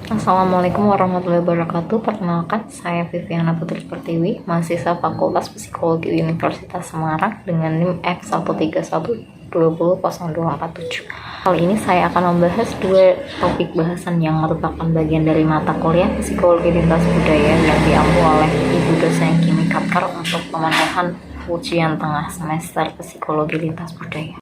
Assalamualaikum warahmatullahi wabarakatuh. Perkenalkan, saya Viviana Putri Pertiwi, mahasiswa Fakultas Psikologi Universitas Semarang dengan NIM F131200247. Kali ini saya akan membahas dua topik bahasan yang merupakan bagian dari mata kuliah Psikologi Lintas Budaya yang diampu oleh Ibu dosen Kimi Katkar untuk pemenuhan ujian tengah semester Psikologi Lintas Budaya.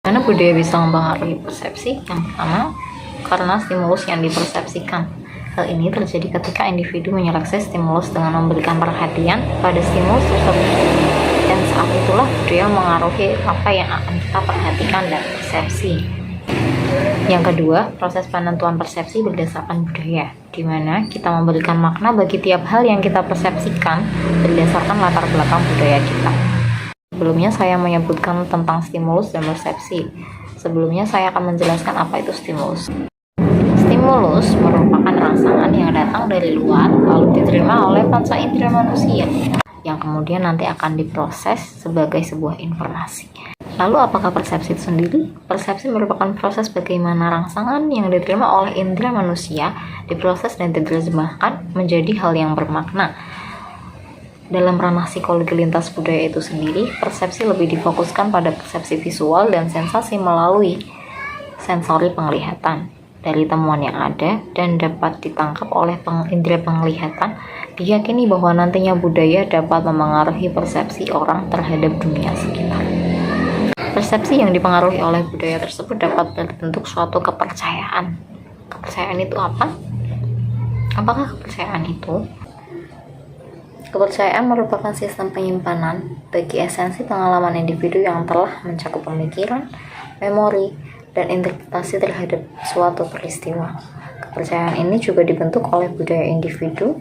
Karena budaya bisa mempengaruhi persepsi. Yang pertama, karena stimulus yang dipersepsikan. Hal ini terjadi ketika individu menyeleksi stimulus dengan memberikan perhatian pada stimulus tersebut. Dan saat itulah budaya mengaruhi apa yang akan kita perhatikan dan persepsi. Yang kedua, proses penentuan persepsi berdasarkan budaya, di mana kita memberikan makna bagi tiap hal yang kita persepsikan berdasarkan latar belakang budaya kita. Sebelumnya saya menyebutkan tentang stimulus dan persepsi. Sebelumnya saya akan menjelaskan apa itu stimulus. Stimulus merupakan rangsangan yang datang dari luar lalu diterima oleh panca indera manusia yang kemudian nanti akan diproses sebagai sebuah informasi. Lalu apakah persepsi itu sendiri? Persepsi merupakan proses bagaimana rangsangan yang diterima oleh indera manusia diproses dan diterjemahkan menjadi hal yang bermakna. Dalam ranah psikologi lintas budaya itu sendiri, persepsi lebih difokuskan pada persepsi visual dan sensasi melalui sensori penglihatan. Dari temuan yang ada dan dapat ditangkap oleh indera penglihatan, diyakini bahwa nantinya budaya dapat memengaruhi persepsi orang terhadap dunia sekitar. Persepsi yang dipengaruhi oleh budaya tersebut dapat berbentuk suatu kepercayaan. Kepercayaan itu apa? Apakah kepercayaan itu? Kepercayaan merupakan sistem penyimpanan bagi esensi pengalaman individu yang telah mencakup pemikiran, memori, dan interpretasi terhadap suatu peristiwa. Kepercayaan ini juga dibentuk oleh budaya individu,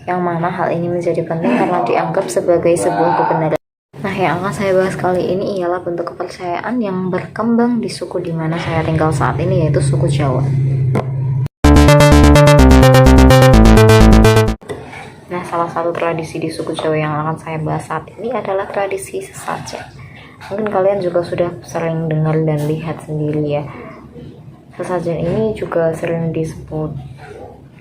yang mana hal ini menjadi penting karena dianggap sebagai sebuah kebenaran. Nah, yang akan saya bahas kali ini ialah bentuk kepercayaan yang berkembang di suku di mana saya tinggal saat ini, yaitu suku Jawa. Nah, salah satu tradisi di suku Jawa yang akan saya bahas saat ini adalah tradisi sesajen. Mungkin kalian juga sudah sering dengar dan lihat sendiri ya. Sesajen ini juga sering disebut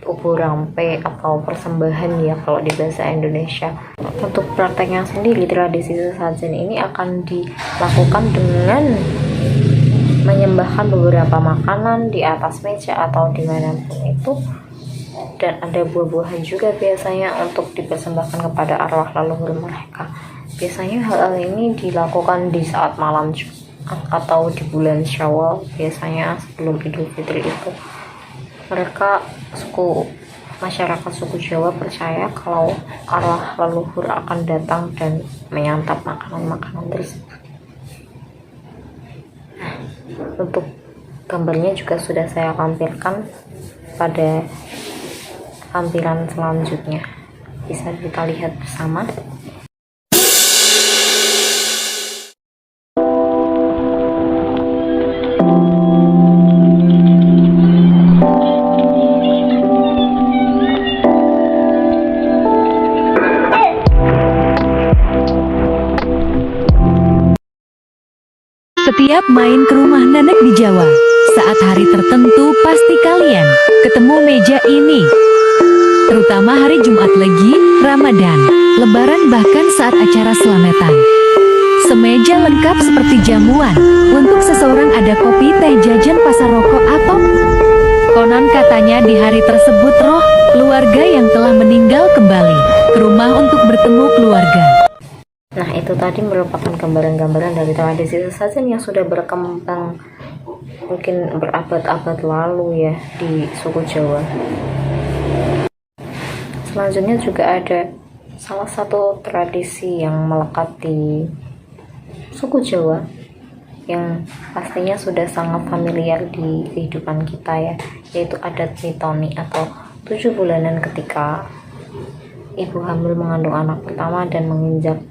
ubu rampe atau persembahan ya kalau di bahasa Indonesia. Untuk prakteknya sendiri, tradisi sesajen ini akan dilakukan dengan menyembahkan beberapa makanan di atas meja atau dimanapun itu. Dan ada buah-buahan juga biasanya untuk dipersembahkan kepada arwah leluhur mereka. Biasanya hal ini dilakukan di saat malam Jumat atau di bulan Syawal, biasanya sebelum Idul Fitri itu. Masyarakat suku Jawa percaya kalau arwah leluhur akan datang dan menyantap makanan-makanan tersebut. Untuk gambarnya juga sudah saya tampilkan pada tampilan selanjutnya, bisa kita lihat bersama. Setiap main ke rumah nenek di Jawa, saat hari tertentu pasti kalian ketemu meja ini. Terutama hari Jumat Legi, Ramadan, Lebaran bahkan saat acara selametan. Semeja lengkap seperti jamuan. Untuk seseorang ada kopi, teh, jajan, pasar rokok atau konon katanya di hari tersebut roh keluarga yang telah meninggal kembali ke rumah untuk bertemu keluarga. Nah, itu tadi merupakan gambaran-gambaran dari tradisi sesajen yang sudah berkembang mungkin berabad-abad lalu ya di suku Jawa. Selanjutnya juga ada salah satu tradisi yang melekat di suku Jawa yang pastinya sudah sangat familiar di kehidupan kita ya, yaitu adat mitoni atau 7 bulanan ketika ibu hamil mengandung anak pertama dan menginjak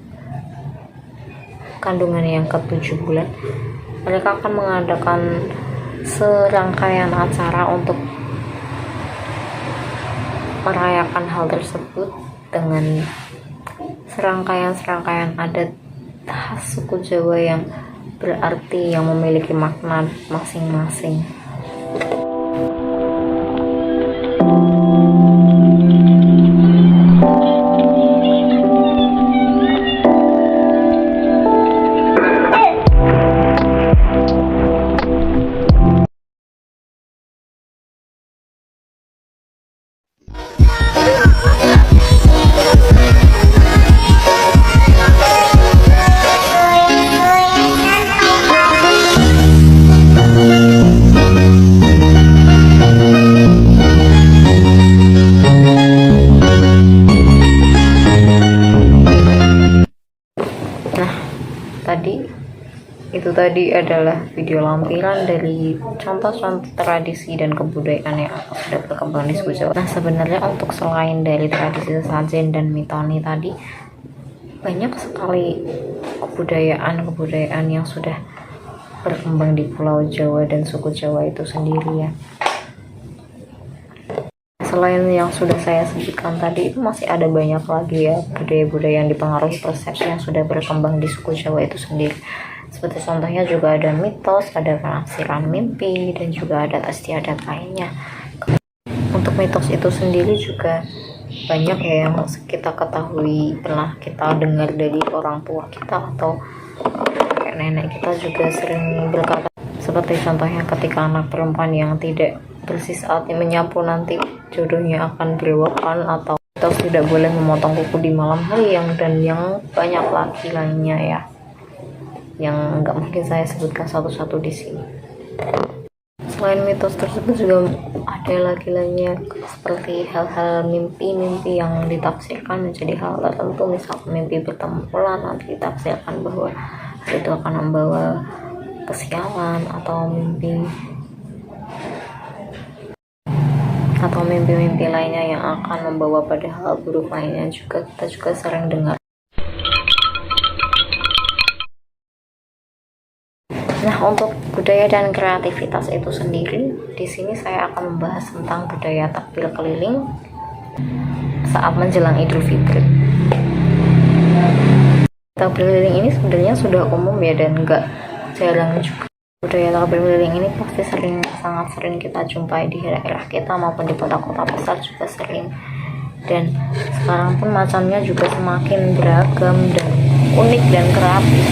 kandungan yang ke-7 bulan. Mereka akan mengadakan serangkaian acara untuk merayakan hal tersebut dengan serangkaian adat khas suku Jawa yang berarti yang memiliki makna masing-masing. Itu tadi adalah video lampiran dari contoh-contoh tradisi dan kebudayaan yang sudah berkembang di suku Jawa. Nah, sebenarnya untuk selain dari tradisi sesajen dan mitoni tadi, banyak sekali kebudayaan yang sudah berkembang di Pulau Jawa dan suku Jawa itu sendiri ya. Selain yang sudah saya sebutkan tadi, itu masih ada banyak lagi ya budaya-budaya yang dipengaruhi persepsi yang sudah berkembang di suku Jawa itu sendiri. Seperti contohnya juga ada mitos, ada penafsiran mimpi, dan juga adat istiadat lainnya. Untuk mitos itu sendiri juga banyak ya yang kita ketahui, pernah kita dengar dari orang tua kita atau kayak nenek kita juga sering berkata. Seperti contohnya ketika anak perempuan yang tidak bersih saat menyapu nanti jodohnya akan berewokan, atau tidak boleh memotong kuku di malam hari dan yang banyak lagi lainnya ya, yang nggak mungkin saya sebutkan satu-satu di sini. Selain mitos tersebut juga ada lagi lainnya seperti hal-hal mimpi yang ditafsirkan menjadi hal tertentu. Misal mimpi bertemu bulan nanti ditafsirkan bahwa itu akan membawa kesialan, atau mimpi lainnya yang akan membawa pada hal buruk lainnya juga kita juga sering dengar. Nah, untuk budaya dan kreativitas itu sendiri, di sini saya akan membahas tentang budaya takbir keliling saat menjelang Idul Fitri. Takbir keliling ini sebenarnya sudah umum ya, dan nggak jarang juga. Budaya takbir keliling ini pasti sangat sering kita jumpai di daerah kita maupun di kota-kota besar juga sering. Dan sekarang pun macamnya juga semakin beragam dan unik dan kreatif.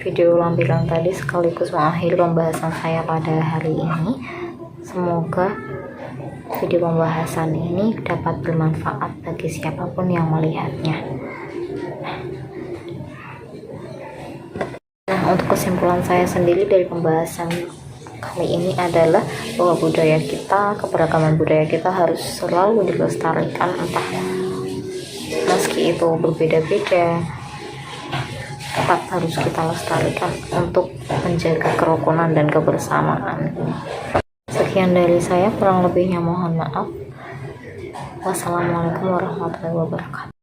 Video lampiran tadi sekaligus mengakhiri pembahasan saya pada hari ini. Semoga video pembahasan ini dapat bermanfaat bagi siapapun yang melihatnya. Nah, untuk kesimpulan saya sendiri dari pembahasan kali ini adalah bahwa budaya kita, keberagaman budaya kita harus selalu dilestarikan, entah meski itu berbeda-beda, tetap harus kita lestarikan untuk menjaga kerukunan dan kebersamaan. Sekian dari saya, kurang lebihnya mohon maaf. Wassalamualaikum warahmatullahi wabarakatuh.